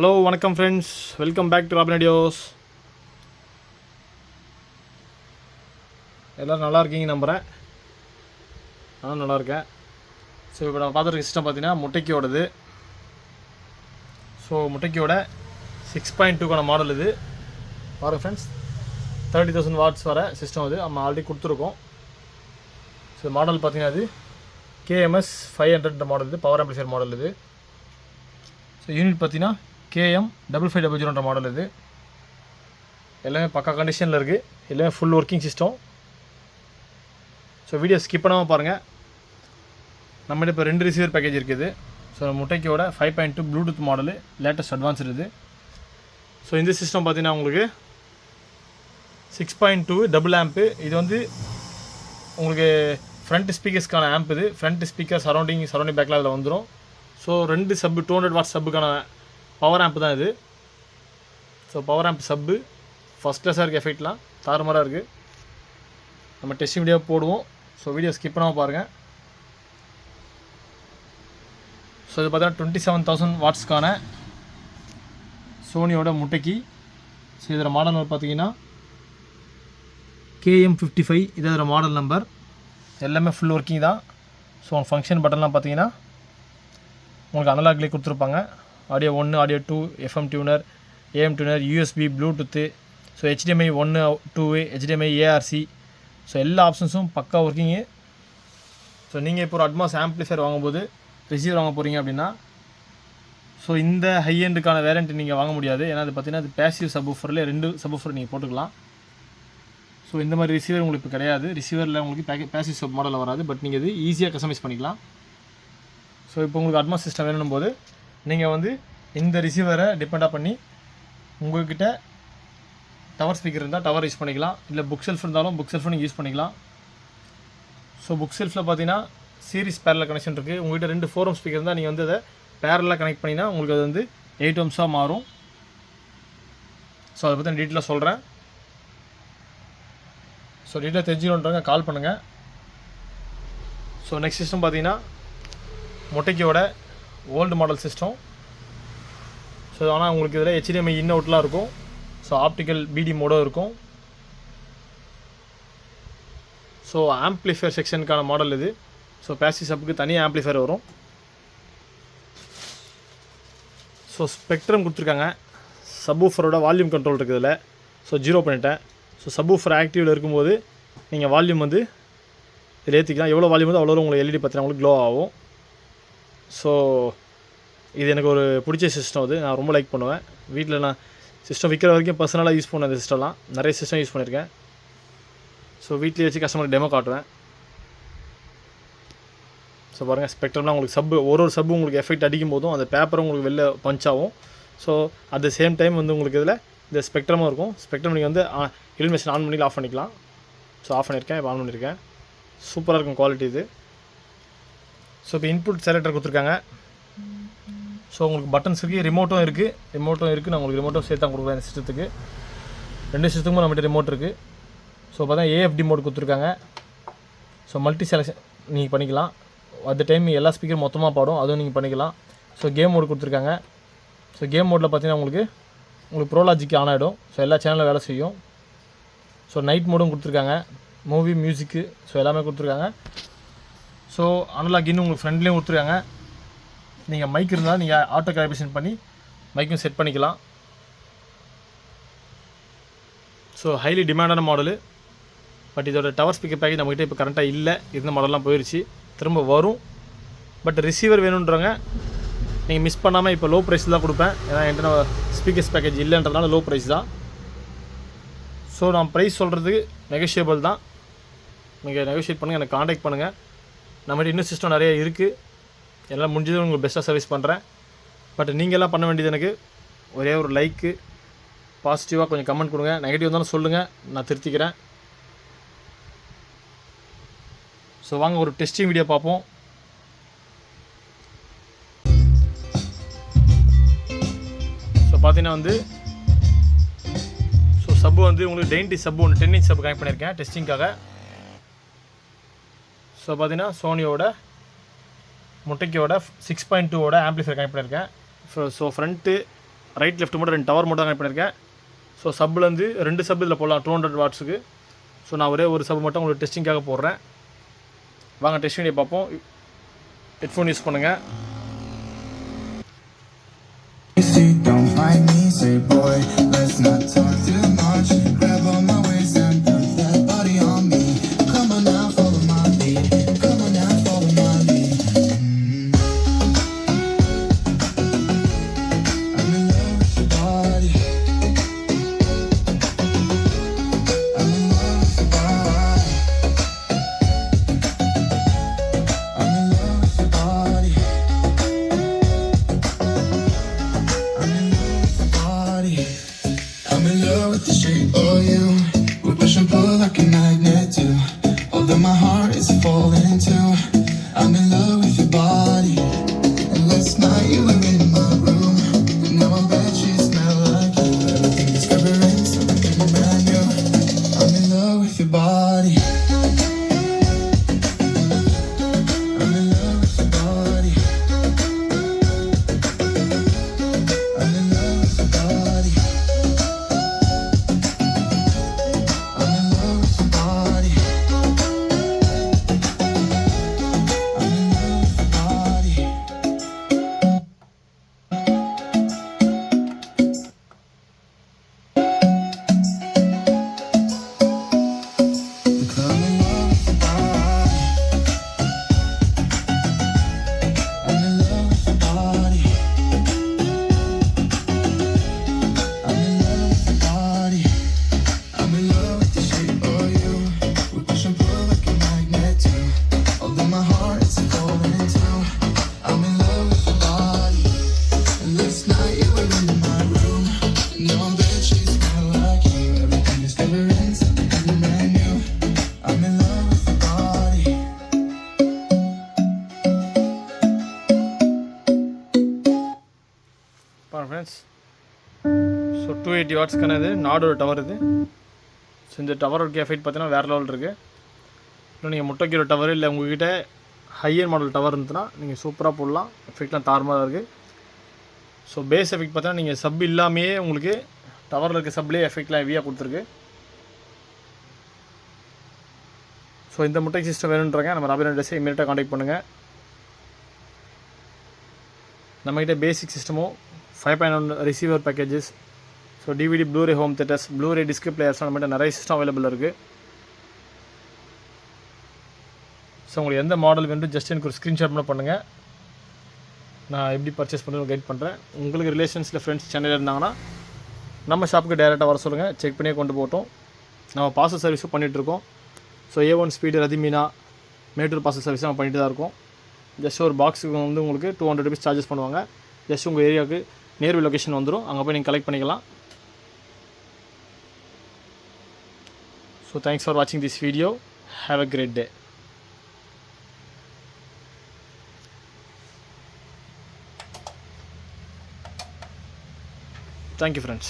Hello வணக்கம் friends, welcome back to Robin Ideas. எல்லோரும் நல்லா இருக்கீங்க நம்புகிறேன். நானும் நல்லா இருக்கேன். ஸோ இப்போ நம்ம பார்த்துருக்க சிஸ்டம் பார்த்தீங்கன்னா முட்டைக்கியோடது. ஸோ முட்டைக்கியோட 6.2க்கான மாடல் இது. பாருங்கள் ஃப்ரெண்ட்ஸ், 30,000 வாட்ஸ் வர சிஸ்டம் இது நம்ம ஆல்ரெடி கொடுத்துருக்கோம். ஸோ மாடல் பார்த்தீங்கன்னா அது KMS 500 மாடல் இது, பவர் ஆம்பிளிஃபையர் மாடல் இது. ஸோ யூனிட் பார்த்தீங்கன்னா KM 5500 மாடல் இது. எல்லாமே பக்கா கண்டிஷனில் இருக்குது, எல்லாமே full working system. So video skip பண்ணாமல் பாருங்கள். நம்மகிட்ட இப்போ 2 ரிசீவர் பேக்கேஜ் இருக்குது. ஸோ முட்டைக்கியோட 5.2 ப்ளூடூத் மாடலு, லேட்டஸ்ட் அட்வான்ஸ் இருக்குது. ஸோ இந்த சிஸ்டம் பார்த்தீங்கன்னா உங்களுக்கு 6.2 டபுள் ஆம்ப்பு. இது வந்து உங்களுக்கு ஃப்ரண்ட் ஸ்பீக்கர்ஸ்க்கான ஆம்ப் இது. ஃப்ரண்ட் ஸ்பீக்கர் சரௌண்டிங் பேக்கில் அதில் வந்துடும். ஸோ 2 சப்பு 200 வாட்ஸ் சப்புக்கான பவர் ஆம்ப் தான் இது. ஸோ பவர் ஆம்ப் சப்பு ஃபஸ்ட் கிளாஸாக இருக்குது, எஃபெக்ட்லாம் தாறுமாறாக இருக்குது. நம்ம டெஸ்டிங் வீடியோ போடுவோம். ஸோ வீடியோ ஸ்கிப் பண்ணாமல் பாருங்கள். ஸோ இது பார்த்தீங்கன்னா 27,000 வாட்ஸ்க்கான சோனியோட முட்டைக்கு. ஸோ இதில் மாடல் நம்பர் பார்த்தீங்கன்னா KM55. இது அதில் மாடல் நம்பர். எல்லாமே ஃபுல் ஒர்க்கிங் தான். ஸோ ஃபங்க்ஷன் பட்டன்லாம் பார்த்தீங்கன்னா உங்களுக்கு அனலாக்லேயே கொடுத்துருப்பாங்க. Audio 1, audio 2, FM tuner, AM tuner, USB, bluetooth, so HDMI 1, 2, HDMI, ARC. So எல்லா ஆப்ஷன்ஸும் பக்கா ஒர்க்கிங்கு. ஸோ நீங்கள் இப்போ ஒரு அட்வான்ஸ் ஆம்ப்ளிஃபையர் வாங்கும்போது ரிசீவர் வாங்க போகிறீங்க அப்படின்னா, ஸோ இந்த ஹை எண்டுக்கான வேரண்ட்டி நீங்கள் வாங்க முடியாது. ஏன்னா அது பார்த்தீங்கன்னா அது பேசிவ் சப்வூஃபரில் 2 சப்வூஃபர் நீங்கள் போட்டுக்கலாம். ஸோ இந்த மாதிரி ரிசீவர் உங்களுக்கு இப்போ கிடையாது. ரிசீவரில் உங்களுக்கு பேசிவ் சப் மாடலில் வராது. பட் நீங்கள் இது ஈஸியாக கஸ்டமைஸ் பண்ணிக்கலாம். ஸோ இப்போ உங்களுக்கு அட்வான்ஸ் சிஸ்டம் வேணும் போது நீங்கள் வந்து இந்த ரிசீவரை டிபெண்டாக பண்ணி உங்கள்கிட்ட டவர் ஸ்பீக்கர் இருந்தால் டவர் யூஸ் பண்ணிக்கலாம். இல்லை புக் செல்ஃப் இருந்தாலும் புக் செல்ஃபும் நீங்கள் யூஸ் பண்ணிக்கலாம். ஸோ புக் செல்ஃபில் பார்த்தீங்கன்னா சீரிஸ் பேரலில் கனெக்ஷன் இருக்குது. உங்கள்கிட்ட 2 4 ஓம் ஸ்பீக்கர் இருந்தால் நீங்கள் வந்து அதை பேரலாக கனெக்ட் பண்ணிங்கன்னா உங்களுக்கு அது வந்து 8 ஓம்ஸாக மாறும். ஸோ அதை பற்றி நான் டீட்டெயிலாக சொல்கிறேன். ஸோ டீட்டெயிலாக தெரிஞ்சுக்கணுன்றவங்க கால் பண்ணுங்கள். ஸோ நெக்ஸ்ட் சிஸ்டம் பார்த்தீங்கன்னா முட்டைக்கியோட ஓல்டு மாடல் சிஸ்டம். ஸோ ஆனால் உங்களுக்கு இதில் HDMI இன் அவுட்லாம் இருக்கும். ஸோ ஆப்டிக்கல் BD மோடும் இருக்கும். ஸோ ஆம்ப்ளிஃபையர் செக்ஷனுக்கான மாடல் இது. ஸோ பேசிவ் சப்புக்கு தனியாக ஆம்ப்ளிஃபையர் வரும். ஸோ ஸ்பெக்ட்ரம் கொடுத்துருக்காங்க. சப்வூஃபரோட வால்யூம் கண்ட்ரோல் இருக்குது இதில். ஸோ 0 பண்ணிட்டேன். ஸோ சப்வூஃபர் ஆக்டிவில் இருக்கும்போது நீங்கள் வால்யூம் வந்து இதில் ஏற்றிக்கலாம். எவ்வளோ வால்யூம் வந்து அவ்வளோ உங்களுக்கு LED பார்த்தீங்கன்னா உங்களுக்கு க்ளோ ஆகும். ஸோ இது எனக்கு ஒரு பிடிச்ச சிஸ்டம். அது நான் ரொம்ப லைக் பண்ணுவேன். வீட்டில் நான் சிஸ்டம் விற்கிற வரைக்கும் பர்சனலாக யூஸ் பண்ண அந்த சிஸ்டம்லாம் நிறைய சிஸ்டம் யூஸ் பண்ணியிருக்கேன். ஸோ வீட்டிலே வச்சு கஸ்டமருக்கு டெமோ காட்டுவேன். ஸோ பாருங்கள், ஸ்பெக்ட்ரம்லாம் உங்களுக்கு சப்பு ஒரு சப்பு உங்களுக்கு எஃபெக்ட் அடிக்கும் போதும் அந்த பேப்பரும் உங்களுக்கு வெளில பஞ்ச் ஆகும். So at the same time வந்து உங்களுக்கு இதில் இந்த ஸ்பெக்ட்ரமும் இருக்கும். ஸ்பெக்ட்ரம் நீங்கள் வந்து இலுமினேஷன் ஆன் பண்ணி ஆஃப் பண்ணிக்கலாம். ஸோ ஆஃப் பண்ணியிருக்கேன், இப்போ ஆன் பண்ணியிருக்கேன். சூப்பராக இருக்கும் குவாலிட்டி இது. ஸோ இப்போ இன்புட் செலக்டர் கொடுத்துருக்காங்க. ஸோ உங்களுக்கு பட்டன்ஸ் இருக்குது, ரிமோட்டும் இருக்குது. நான் உங்களுக்கு ரிமோட்டும் சேர்த்து தான் கொடுக்குறேன் இந்த சிஸ்டத்துக்கு. 2 சிஸ்டத்துக்கும் நம்மகிட்ட ரிமோட் இருக்குது. ஸோ பார்த்தா AFD மோட் கொடுத்துருக்காங்க. ஸோ மல்டி செலக்ஷன் நீங்கள் பண்ணிக்கலாம். அட் டைம் எல்லா ஸ்பீக்கர் மொத்தமாக பாடும், அதுவும் நீங்கள் பண்ணிக்கலாம். ஸோ கேம் மோட் கொடுத்துருக்காங்க. ஸோ கேம் மோடில் பார்த்தீங்கன்னா உங்களுக்கு ப்ரோலாஜிக்கு ஆன் ஆகிடும். ஸோ எல்லா சேனலில் வேலை செய்யும். ஸோ நைட் மோடும் கொடுத்துருக்காங்க. மூவி, மியூசிக்கு, ஸோ எல்லாமே கொடுத்துருக்காங்க. ஸோ அனலாக் இன்னும் உங்களுக்கு ஃப்ரெண்ட்லேயும் கொடுத்துருக்காங்க. நீங்கள் மைக் இருந்தால் நீங்கள் ஆட்டோ கேலிப்ரேஷன் பண்ணி மைக்கும் செட் பண்ணிக்கலாம். ஸோ ஹைலி டிமாண்டான மாடலு. பட் இதோட டவர் ஸ்பீக்கர் பேக்கேஜ் நம்மகிட்ட இப்போ கரண்ட்டாக இல்லை. இருந்த மாடல்லாம் போயிடுச்சு, திரும்ப வரும். பட் ரிசீவர் வேணுன்றவங்க நீங்கள் மிஸ் பண்ணாமல் இப்போ லோ ப்ரைஸில் தான் கொடுப்பேன். ஏன்னா என்கிட்ட ஸ்பீக்கர்ஸ் பேக்கேஜ் இல்லைன்றதுனால லோ ப்ரைஸ் தான். ஸோ நான் ப்ரைஸ் சொல்கிறது நெகோஷியபிள் தான். நீங்கள் நெகோஷியேட் பண்ணுங்கள், எனக்கு காண்டாக்ட் பண்ணுங்கள். நம்மகிட்ட இன்னும் சிஸ்டம் நிறைய இருக்குது. எல்லாம் முடிஞ்சது உங்களுக்கு பெஸ்ட்டாக சர்வீஸ் பண்ணுறேன். பட் நீங்கள்லாம் பண்ண வேண்டியது எனக்கு ஒரே ஒரு லைக்கு, பாசிட்டிவாக கொஞ்சம் கமெண்ட் கொடுங்க. நெகட்டிவ் இருந்தாலும் சொல்லுங்கள், நான் திருத்திக்கிறேன். ஸோ வாங்க ஒரு டெஸ்டிங் வீடியோ பார்ப்போம். ஸோ பார்த்தீங்கன்னா வந்து ஸோ சப்பு வந்து உங்களுக்கு டெயின்டி சப்பு ஒன்று 10 இன்ச் சப்பு கனெக்ட் பண்ணியிருக்கேன் டெஸ்டிங்காக. ஸோ பார்த்தீங்கன்னா சோனியோட முட்டைக்கியோட 6.2ஓட ஆம்ப்ளிஃபையர் கனெக்ட் பண்ணியிருக்கேன். ஸோ ஃப்ரண்ட்டு ரைட் லெஃப்ட் மட்டும் 2 டவர் மட்டும் கனெக்ட் பண்ணியிருக்கேன். ஸோ சப்லேருந்து 2 சப் இதில் போடலாம் 200 வாட்ஸுக்கு. ஸோ நான் ஒரே ஒரு சப் மட்டும் உங்களுக்கு டெஸ்டிங்காக போடுறேன். வாங்க டெஸ்ட் பண்ணி பார்ப்போம். ஹெட்ஃபோன் யூஸ் பண்ணுங்கள். Don't mind me, say boy, let's not talk too much. Grab on my waist and put that body on me. Come on now, follow my lead. Come on now, follow my lead. I'm in love with your body. I'm in love with your body. I'm in love with your body. I'm in love with the shape of you. We push and pull like a magnet do. Although my heart is falling too. I'm in love with your body. And last night you were in my room. And now I bet you smell like you. Everything discovering something brand new. I'm in love with your body. I'm in love with your body. I'm in love with your body. I'm in love with your body. I'm in love with your body. I'm in love with your body. I'm in love with your body. I'm in love with your body. I'm in love with the shape of you. We push and pull like a magnet too. Although my heart is falling too. I'm in love with your body. And last night you were in my room. Now I'm bed sheets smell like you. Everything is covering something brand new. I'm in love with your body. பாருங்க friends. So 280 வாட்ஸ்க்கான இது நாடோட tower இது. So இந்த டவரோட effect பார்த்தீங்கன்னா வேறு level இருக்குது. இன்னும் நீங்கள் முட்டைக்கீரை tower இல்லை உங்கள்கிட்ட ஹையர் மாடல் டவர் இருந்துச்சுன்னா நீங்கள் சூப்பராக போடலாம். எஃபெக்ட்லாம் தாறுமாறாக இருக்குது. ஸோ பேஸ் எஃபெக்ட் பார்த்தீங்கன்னா நீங்கள் சப் இல்லாமையே உங்களுக்கு டவரில் இருக்க சப்லேயே எஃபெக்ட்லாம் ஹெவியாக கொடுத்துருக்கு. ஸோ இந்த முட்டை சிஸ்டம் வேணுன்றங்க நம்ம ராபின் டெஸ்ஸை இமீடியட்டாக காண்டாக்ட் பண்ணுங்கள். நம்மகிட்ட பேசிக் சிஸ்டமும் 5.1 receiver packages, so DVD Blu-ray home theatres, Blu-ray disc பிளேயர்ஸ்லாம் நம்மகிட்ட நிறைய சிஸ்டம் அவைலபிள் இருக்குது. ஸோ உங்களுக்கு எந்த மாடல் வேணும் ஜஸ்ட் எனக்கு ஒரு ஸ்க்ரீன்ஷாட் மட்டும் பண்ணுங்கள். நான் எப்படி பர்ச்சேஸ் பண்ணுறது கைட் பண்ணுறேன். உங்களுக்கு ரிலேஷன்ஸில் ஃப்ரெண்ட்ஸ் சென்னையில் இருந்தாங்கன்னா நம்ம ஷாப்புக்கு டேரெக்டாக வர சொல்லுங்கள். செக் பண்ணியே கொண்டு போட்டோம். நம்ம பார்சல் சர்வீஸும் பண்ணிகிட்ருக்கோம். So A1 speed Rathimeena Mettur parcel service நம்ம பண்ணிட்டு தான் இருக்கோம். ஜஸ்ட் ஒரு பாக்ஸுக்கு வந்து உங்களுக்கு 200 rupees சார்ஜஸ் பண்ணுவாங்க. ஜஸ்ட் உங்கள் ஏரியாவுக்கு நேர்வி லொக்கேஷன் வந்துடும். அங்கே போய் நீங்கள் கலெக்ட் பண்ணிக்கலாம். ஸோ தேங்க்ஸ் ஃபார் வாட்சிங் this video. Have a great day. Thank you friends.